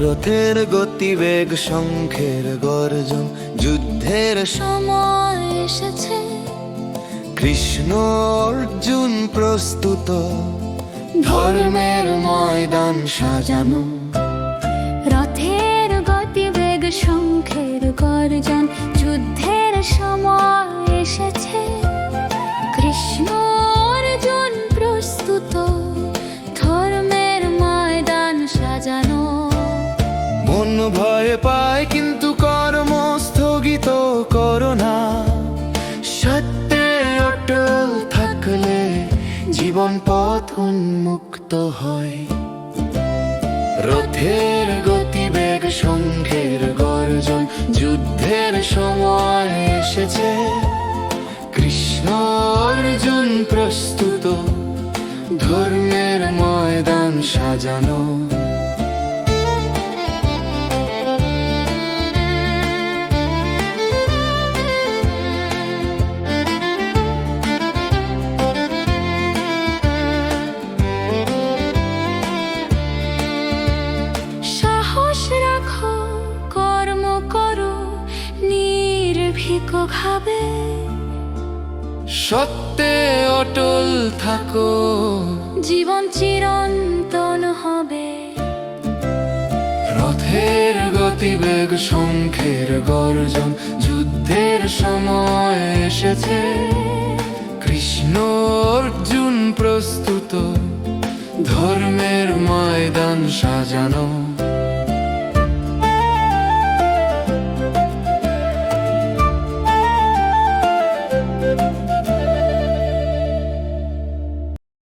রথের গতিবেগ, শঙ্খের গর্জন, যুদ্ধের সময় এসেছে। কৃষ্ণ অর্জুন প্রস্তুত, ধর্মের ময়দান সাজানো। রথের গতিবেগ, শঙ্খের গর্জন, যুদ্ধের সময় এসেছে। কৃষ্ণ অর্জুন প্রস্তুত, ধর্মের ময়দান সাজানো। মন ভয় পায় কিন্তু কর্ম স্থগিত করো না। সত্যে অটল থাকলে জীবন পথ উন্মুক্ত হয়। রথের গতিবেগ, শঙ্খের গর্জন, যুদ্ধের সময় এসেছে। কৃষ্ণ অর্জুন প্রস্তুত, ধর্মের ময়দান সাজানো। সাহস রাখো, কর্ম করো নির্ভীকভাবে। সত্যে অটল থাকো, জীবন চিরন্তন হবে। রথের গতিবেগ, শঙ্খের গর্জন, যুদ্ধের সময় এসেছে। কৃষ্ণ অর্জুন প্রস্তুত, ধর্মের ময়দান সাজানো।